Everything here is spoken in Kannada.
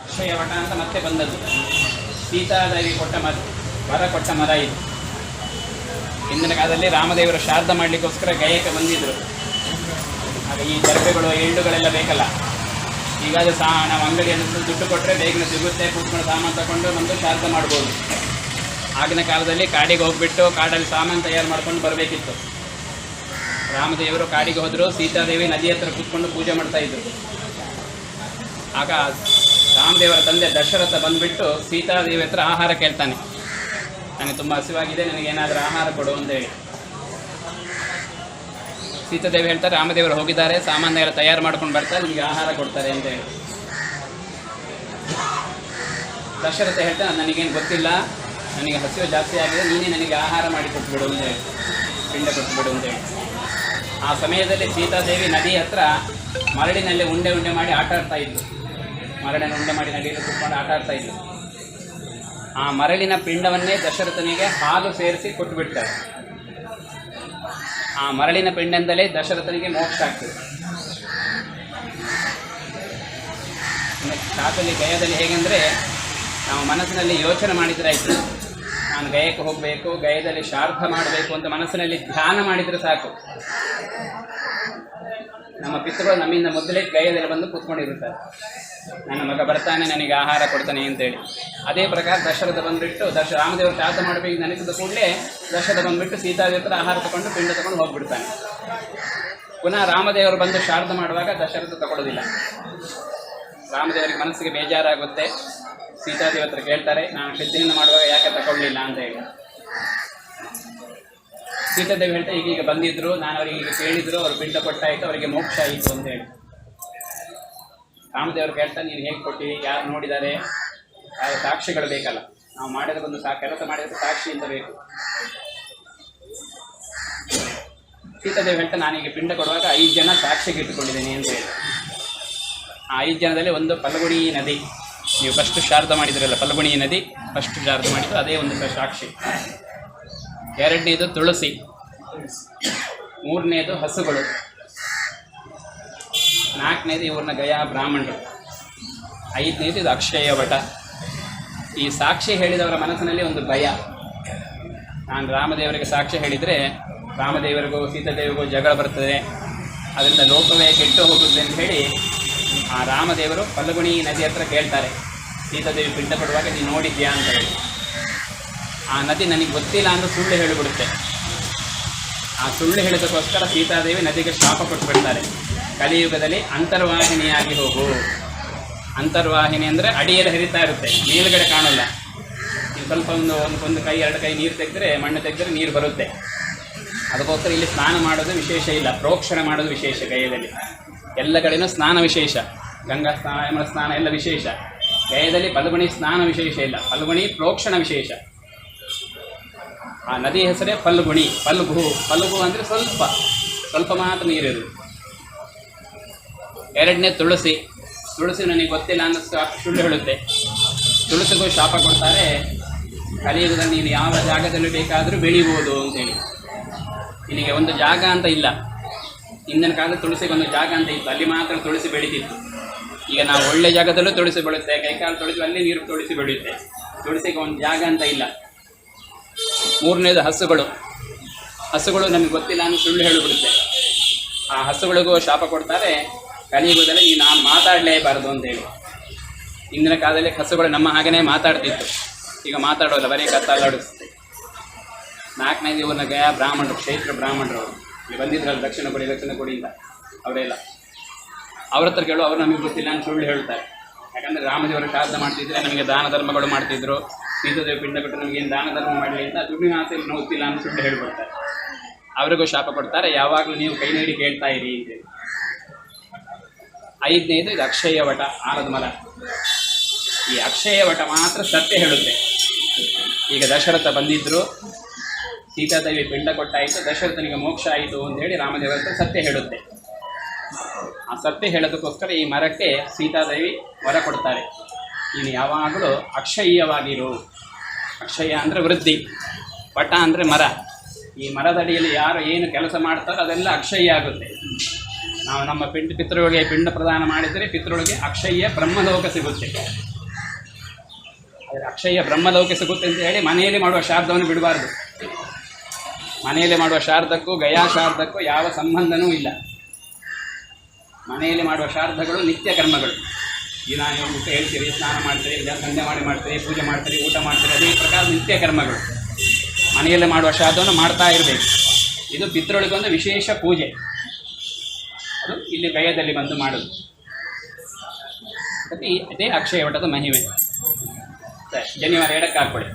ಅಕ್ಷಯ ವಟ ಅಂತ ಮತ್ತೆ ಬಂದದ್ದು. ಸೀತಾದೇವಿ ವರ ಕೊಟ್ಟ ಮರ ಇದು. ಹಿಂದಿನ ಕಾಲದಲ್ಲಿ ರಾಮದೇವರು ಶಾರದ ಮಾಡಲಿಕ್ಕೋಸ್ಕರ ಗಯಕ್ಕೆ ಬಂದಿದ್ದರು. ಆಗ ಈ ಜರಬೆಗಳು ಎಳ್ಳುಗಳೆಲ್ಲ ಬೇಕಲ್ಲ. ಈಗ ಅದು ನಾವು ಅಂಗಡಿಯನ್ನು ದುಡ್ಡು ಕೊಟ್ಟರೆ ಬೇಗನೆ ಸಿಗುತ್ತೆ, ಕೂತ್ಕೊಂಡು ಸಾಮಾನು ತಗೊಂಡು ನಮ್ಮದು ಶಾರದ ಮಾಡ್ಬೋದು. ಆಗಿನ ಕಾಲದಲ್ಲಿ ಕಾಡಿಗೆ ಹೋಗ್ಬಿಟ್ಟು ಕಾಡಲ್ಲಿ ಸಾಮಾನು ತಯಾರು ಮಾಡ್ಕೊಂಡು ಬರಬೇಕಿತ್ತು. ರಾಮದೇವರು ಕಾಡಿಗೆ ಹೋದರು, ಸೀತಾದೇವಿ ನದಿ ಹತ್ರ ಕೂತ್ಕೊಂಡು ಪೂಜೆ ಮಾಡ್ತಾಯಿದ್ರು. ಆಗ ರಾಮದೇವರ ತಂದೆ ದಶರಥ ಬಂದುಬಿಟ್ಟು ಸೀತಾದೇವಿ ಹತ್ರ ಆಹಾರ ಕೇಳ್ತಾನೆ. ನನಗೆ ತುಂಬ ಹಸಿವಾಗಿದೆ, ನನಗೇನಾದರೂ ಆಹಾರ ಕೊಡು ಅಂತೇಳಿ. ಸೀತಾದೇವಿ ಹೇಳ್ತಾರೆ, ರಾಮದೇವರು ಹೋಗಿದ್ದಾರೆ, ಸಾಮಾನ್ಯೆಲ್ಲ ತಯಾರು ಮಾಡ್ಕೊಂಡು ಬರ್ತಾರೆ, ನಿಮಗೆ ಆಹಾರ ಕೊಡ್ತಾರೆ ಅಂತೇಳಿ. ದಶರಥ ಹೇಳ್ತಾನೆ, ನನಗೇನು ಗೊತ್ತಿಲ್ಲ, ನನಗೆ ಹಸಿವು ಜಾಸ್ತಿ ಆಗಿದೆ, ನೀನೇ ನನಗೆ ಆಹಾರ ಮಾಡಿ ಕೊಟ್ಬಿಡು ಅಂತೇಳಿ, ಪಿಂಡ ಕೊಟ್ಬಿಡು ಅಂತೇಳಿ. ಆ ಸಮಯದಲ್ಲಿ ಸೀತಾದೇವಿ ನದಿ ಹತ್ರ ಮರಳಿನಲ್ಲಿ ಉಂಡೆ ಉಂಡೆ ಮಾಡಿ ಆಟ ಆಡ್ತಾ ಇದ್ದರು. ಮರಳಿನ ಉಂಡೆ ಮಾಡಿ ನದಿಯಲ್ಲಿ ಕೂತ್ಕೊಂಡು ಆಟ ಆಡ್ತಾ ಇದ್ದರು. ಆ ಮರಳಿನ ಪಿಂಡವನ್ನೇ ದಶರಥನಿಗೆ ಹಾಲು ಸೇರಿಸಿ ಕೊಟ್ಟುಬಿಡ್ತಾರೆ. ಆ ಮರಳಿನ ಪಿಂಡದಿಂದಲೇ ದಶರಥನಿಗೆ ಮೋಕ್ಷ ಆಗ್ತದೆ. ಶಾಸ್ತ್ರದಲ್ಲಿ ಗಯದಲ್ಲಿ ಹೇಗೆಂದರೆ, ನಾವು ಮನಸ್ಸಿನಲ್ಲಿ ಯೋಚನೆ ಮಾಡಿದರೆ ಆಯಿತು, ನಾನು ಗಯಕ್ಕೆ ಹೋಗಬೇಕು, ಗಯದಲ್ಲಿ ಶ್ರಾದ್ದ ಮಾಡಬೇಕು ಅಂತ ಮನಸ್ಸಿನಲ್ಲಿ ಧ್ಯಾನ ಮಾಡಿದರೆ ಸಾಕು. ನಮ್ಮ ಪಿತೃಗಳು ನಮ್ಮಿಂದ ಮೊದಲೇ ಗಯದಲ್ಲಿ ಬಂದು ಕೂತ್ಕೊಂಡಿರುತ್ತಾರೆ. ನನ್ನ ಮಗ ಬರ್ತಾನೆ, ನನಗೆ ಆಹಾರ ಕೊಡ್ತಾನೆ ಅಂತೇಳಿ. ಅದೇ ಪ್ರಕಾರ ದಶರಥ ಬಂದುಬಿಟ್ಟು ರಾಮದೇವರು ಶ್ರಾದ್ದ ಮಾಡಬೇಕು ನೆನೆಸಿದ ಕೂಡಲೇ ದಶರಥ ಬಂದುಬಿಟ್ಟು ಸೀತಾದೇವಿ ಹತ್ರ ಆಹಾರ ತಗೊಂಡು ಪಿಂಡ ತಗೊಂಡು ಹೋಗ್ಬಿಡ್ತಾನೆ. ಪುನಃ ರಾಮದೇವರು ಬಂದು ಶ್ರಾದ್ದ ಮಾಡುವಾಗ ದಶರಥ ತಗೊಳ್ಳೋದಿಲ್ಲ. ರಾಮದೇವರಿಗೆ ಮನಸ್ಸಿಗೆ ಬೇಜಾರಾಗುತ್ತೆ. ಸೀತಾದೇವಿ ಹತ್ರ ಕೇಳ್ತಾರೆ, ನಾನು ಶ್ರದ್ಧೆಯಿಂದ ಮಾಡುವಾಗ ಯಾಕೆ ತಗೊಳ್ಳಿಲ್ಲ ಅಂತ ಹೇಳಿ. ಸೀತಾದೇವಿ ಹೇಳ್ತಾರೆ, ಈಗೀಗ ಬಂದಿದ್ರು, ನಾನು ಅವರಿಗೆ ಈಗ ಕೇಳಿದ್ರು, ಅವ್ರು ಪಿಂಡ ಕೊಟ್ಟಾಯಿತು, ಅವರಿಗೆ ಮೋಕ್ಷ ಆಯಿತು ಅಂತ ಹೇಳಿ. ರಾಮದೇವರು ಕೇಳ್ತಾರೆ, ನೀನು ಹೇಗೆ ಕೊಟ್ಟಿ, ಯಾರು ನೋಡಿದ್ದಾರೆ, ಯಾರು ಸಾಕ್ಷಿಗಳು ಬೇಕಲ್ಲ, ನಾವು ಮಾಡಿರೋದೊಂದು ಕೆಲಸ ಮಾಡಿದ್ರೆ ಸಾಕ್ಷಿ ಅಂತ ಬೇಕು. ಸೀತಾದೇವಿ ಹೇಳ್ತಾ, ನಾನೀಗ ಪಿಂಡ ಕೊಡುವಾಗ 5 ಜನ ಸಾಕ್ಷಿಗೆ ಇಟ್ಟುಕೊಂಡಿದ್ದೀನಿ ಅಂತ ಹೇಳಿ. ಆ 5 ಜನದಲ್ಲಿ ಒಂದು ಫಲ್ಗುಣಿ ನದಿ, ನೀವು ಫಸ್ಟ್ ಶ್ರಾದ್ದ ಮಾಡಿದ್ರಲ್ಲ, ಫಲ್ಗುಣಿ ನದಿ ಫಸ್ಟ್ ಶ್ರಾದ್ದ ಮಾಡಿದ್ರು, ಅದೇ ಒಂದು ಸಾಕ್ಷಿ. 2ನೇದು ತುಳಸಿ, 3ನೇದು ಹಸುಗಳು, 4ನೇದು ಇವ್ರನ್ನ ಗಯಾ ಬ್ರಾಹ್ಮಣರು, 5ನೇದು ಇದು ಅಕ್ಷಯ ವಟ. ಈ ಸಾಕ್ಷಿ ಹೇಳಿದವರ ಮನಸ್ಸಿನಲ್ಲಿ ಒಂದು ಭಯ. ನಾನು ರಾಮದೇವರಿಗೆ ಸಾಕ್ಷಿ ಹೇಳಿದರೆ ರಾಮದೇವರಿಗೂ ಸೀತಾದೇವಿಗೂ ಜಗಳ ಬರ್ತದೆ, ಅದರಿಂದ ಲೋಕವೇ ಕೆಟ್ಟು ಹೋಗುತ್ತೆ ಅಂತ ಹೇಳಿ ಆ ರಾಮದೇವರು ಫಲ್ಗುಣಿ ನದಿ ಹತ್ರ ಕೇಳ್ತಾರೆ, ಸೀತಾದೇವಿ ಪಿಂಡ ಕೊಡುವಾಗ ನೀನು ನೋಡಿದ್ಯಾ ಅಂತ ಹೇಳಿ. ಆ ನದಿ ನನಗೆ ಗೊತ್ತಿಲ್ಲ ಅಂತ ಸುಳ್ಳು ಹೇಳಿಬಿಡುತ್ತೆ. ಆ ಸುಳ್ಳು ಹೇಳಿದಕ್ಕೋಸ್ಕರ ಸೀತಾದೇವಿ ನದಿಗೆ ಶಾಪ ಕೊಟ್ಟುಬಿಡ್ತಾರೆ. ಕಲಿಯುಗದಲ್ಲಿ ಅಂತರ್ವಾಹಿನಿಯಾಗಿ ಹೋಗು. ಅಂತರ್ವಾಹಿನಿ ಅಂದರೆ ಅಡಿಯಲ್ಲಿ ಹರಿತಾ ಇರುತ್ತೆ, ಮೇಲುಗಡೆ ಕಾಣಲ್ಲ. ನೀವು ಸ್ವಲ್ಪ ಒಂದು ಕೈ 2 ಕೈ ನೀರು ತೆಗೆದ್ರೆ, ಮಣ್ಣು ತೆಗೆದ್ರೆ ನೀರು ಬರುತ್ತೆ. ಅದಕ್ಕೋಸ್ಕರ ಇಲ್ಲಿ ಸ್ನಾನ ಮಾಡೋದು ವಿಶೇಷ ಇಲ್ಲ, ಪ್ರೋಕ್ಷಣೆ ಮಾಡೋದು ವಿಶೇಷ. ಗಯದಲ್ಲಿ ಎಲ್ಲ ಕಡೆಯೂ ಸ್ನಾನ ವಿಶೇಷ, ಗಂಗಾ ಸ್ನಾನ, ಯಮುನಾ ಸ್ನಾನ ಎಲ್ಲ ವಿಶೇಷ. ಗಯದಲ್ಲಿ ಫಲ್ಗುಣಿ ಸ್ನಾನ ವಿಶೇಷ ಇಲ್ಲ, ಫಲ್ಗುಣಿ ಪ್ರೋಕ್ಷಣ ವಿಶೇಷ. ಆ ನದಿ ಹೆಸರೇ ಫಲ್ಗುಣಿ. ಫಲ್ಗು ಅಂದರೆ ಸ್ವಲ್ಪ ಮಾತ್ರ ನೀರಿರೋದು. 2ನೇ ತುಳಸಿ ನನಗೆ ಗೊತ್ತಿಲ್ಲ ಅನ್ನೋ ಸುಳ್ಳು ಹೇಳುತ್ತೆ. ತುಳಸಿಗೂ ಶಾಪ ಕೊಡ್ತಾರೆ, ಕಲಿಯುಗದಲ್ಲಿ ನೀನು ಯಾವ ಜಾಗದಲ್ಲಿ ಬೇಕಾದರೂ ಬೆಳಿಬೋದು ಅಂತೇಳಿ. ನಿನಗೆ ಒಂದು ಜಾಗ ಅಂತ ಇಲ್ಲ. ಹಿಂದಿನ ಕಾಲದ ತುಳಸಿಗೊಂದು ಜಾಗ ಅಂತ ಇತ್ತು, ಅಲ್ಲಿ ಮಾತ್ರ ತುಳಸಿ ಬೆಳೀತಿತ್ತು. ಈಗ ನಾವು ಒಳ್ಳೆ ಜಾಗದಲ್ಲೂ ತುಳಸಿ ಬೆಳೆಯುತ್ತೆ, ಕೈಕಾಲು ತುಳಸಿ ಅಲ್ಲಿ ನೀರು ತುಳಸಿ ಬೆಳೆಯುತ್ತೆ. ತುಳಸಿಗೆ ಒಂದು ಜಾಗ ಅಂತ ಇಲ್ಲ. 3ನೇದು ಹಸುಗಳು ನಮಗೆ ಗೊತ್ತಿಲ್ಲ ಅನ್ನೋ ಸುಳ್ಳು ಹೇಳಿಬಿಡುತ್ತೆ. ಆ ಹಸುಗಳಿಗೂ ಶಾಪ ಕೊಡ್ತಾರೆ, ಕಲಿಯುಗದಲ್ಲಿ ನಾನು ಮಾತಾಡಲೇಬಾರದು ಅಂತೇಳಿ. ಹಿಂದಿನ ಕಾಲದಲ್ಲಿ ಹಸುಗಳು ನಮ್ಮ ಹಾಗೆಯೇ ಮಾತಾಡ್ತಿತ್ತು, ಈಗ ಮಾತಾಡೋಲ್ಲ, ಬರೀ ಕತ್ತಲಾಡಿಸುತ್ತೆ. 4ನೇದು ಇವ್ರನ್ನ ಗಯಾ ಬ್ರಾಹ್ಮಣರು, ಕ್ಷೇತ್ರ ಬ್ರಾಹ್ಮಣರು ಇಲ್ಲಿ ಬಂದಿದ್ರಲ್ಲ, ದಕ್ಷಿಣ ಕೊಡಿಯಿಂದ ಅವರೆಲ್ಲ. ಅವ್ರ ಹತ್ರ ಕೇಳು, ಅವ್ರು ನಮಗೆ ಗೊತ್ತಿಲ್ಲ ಅಂತ ಸುಳ್ಳು ಹೇಳ್ತಾರೆ. ಯಾಕಂದರೆ ರಾಮದೇವರು ಶ್ರಾದ್ದ ಮಾಡ್ತಿದ್ರೆ ನಮಗೆ ದಾನ ಧರ್ಮಗಳು ಮಾಡ್ತಿದ್ರು, ಸೀತಾದೇವಿ ಪಿಂಡ ಕೊಟ್ಟು ನಮಗೇನು ದಾನ ಧರ್ಮ ಮಾಡಲಿ ಅಂತ ದುಡ್ಡಿನ ಆಸೆಯಲ್ಲಿ ನೋಡ್ತಿಲ್ಲ ಅಂತ ಸುಳ್ಳು ಹೇಳಿಬಿಡ್ತಾರೆ. ಅವರಿಗೂ ಶಾಪ ಕೊಡ್ತಾರೆ, ಯಾವಾಗಲೂ ನೀವು ಕೈ ನೀಡಿ ಕೇಳ್ತಾ ಇರಿ ಅಂತೇಳಿ. 5ನೇದು ಇದು ಅಕ್ಷಯ ವಟ, ಆಲದ ಮರ. ಈ ಅಕ್ಷಯ ವಟ ಮಾತ್ರ ಸತ್ಯ ಹೇಳುತ್ತೆ. ಈಗ ದಶರಥ ಬಂದಿದ್ದರು, ಸೀತಾದೇವಿ ಪಿಂಡ ಕೊಟ್ಟಾಯಿತು, ದಶರಥನಿಗೆ ಮೋಕ್ಷ ಆಯಿತು ಅಂತೇಳಿ ರಾಮದೇವರ ಹತ್ರ ಸತ್ಯ ಹೇಳುತ್ತೆ. ಆ ಸತ್ಯ ಹೇಳೋದಕ್ಕೋಸ್ಕರ ಈ ಮರಕ್ಕೆ ಸೀತಾದೇವಿ ವರ ಕೊಡ್ತಾರೆ, ನೀನು ಯಾವಾಗಲೂ ಅಕ್ಷಯವಾಗಿರು. ಅಕ್ಷಯ ಅಂದರೆ ವೃದ್ಧಿ, ವಟ ಅಂದರೆ ಮರ. ಈ ಮರದಡಿಯಲ್ಲಿ ಯಾರು ಏನು ಕೆಲಸ ಮಾಡ್ತಾರೋ ಅದೆಲ್ಲ ಅಕ್ಷಯ ಆಗುತ್ತೆ. ನಾವು ನಮ್ಮ ಪಿತೃಗಳಿಗೆ ಪಿಂಡ ಪ್ರದಾನ ಮಾಡಿದರೆ ಪಿತೃಗಳಿಗೆ ಅಕ್ಷಯ್ಯ ಬ್ರಹ್ಮಲೋಕ ಸಿಗುತ್ತೆ. ಆದರೆ ಅಕ್ಷಯ್ಯ ಬ್ರಹ್ಮಲೋಕ ಸಿಗುತ್ತೆ ಅಂತ ಹೇಳಿ ಮನೆಯಲ್ಲಿ ಮಾಡುವ ಶ್ರಾದ್ದವನ್ನು ಬಿಡಬಾರ್ದು. ಮನೆಯಲ್ಲಿ ಮಾಡುವ ಶ್ರಾದ್ದಕ್ಕೂ ಗಯಾ ಶ್ರಾದ್ದಕ್ಕೂ ಯಾವ ಸಂಬಂಧನೂ ಇಲ್ಲ. ಮನೆಯಲ್ಲಿ ಮಾಡುವ ಶ್ರಾದ್ದಗಳು ನಿತ್ಯ ಕರ್ಮಗಳು. ದಿನ ನೀವು ಊಟ ಹೇಳ್ತೀರಿ, ಸ್ನಾನ ಮಾಡ್ತೀರಿ, ಸಂಧ್ಯೆ ಮಾಡ್ತೀರಿ, ಪೂಜೆ ಮಾಡ್ತೀರಿ, ಊಟ ಮಾಡ್ತೀರಿ, ಅದೇ ಪ್ರಕಾರ ನಿತ್ಯ ಕರ್ಮಗಳು. ಮನೆಯಲ್ಲಿ ಮಾಡುವ ಶ್ರಾದ್ದವನ್ನು ಮಾಡ್ತಾ ಇರಬೇಕು. ಇದು ಪಿತೃಗಳಿಗೊಂದು ವಿಶೇಷ ಪೂಜೆ. ಅದು ಇಲ್ಲಿ ಗಯದಲ್ಲಿ ಬಂದು ಮಾಡೋದು. ಅದೇ ಅಕ್ಷಯ ವಟದ ಮಹಿಮೆ. ಸರಿ, ಜನಿವಾರ 2ಕ್ಕೆ ಹಾಕ್ಕೊಳ್ಳಿ.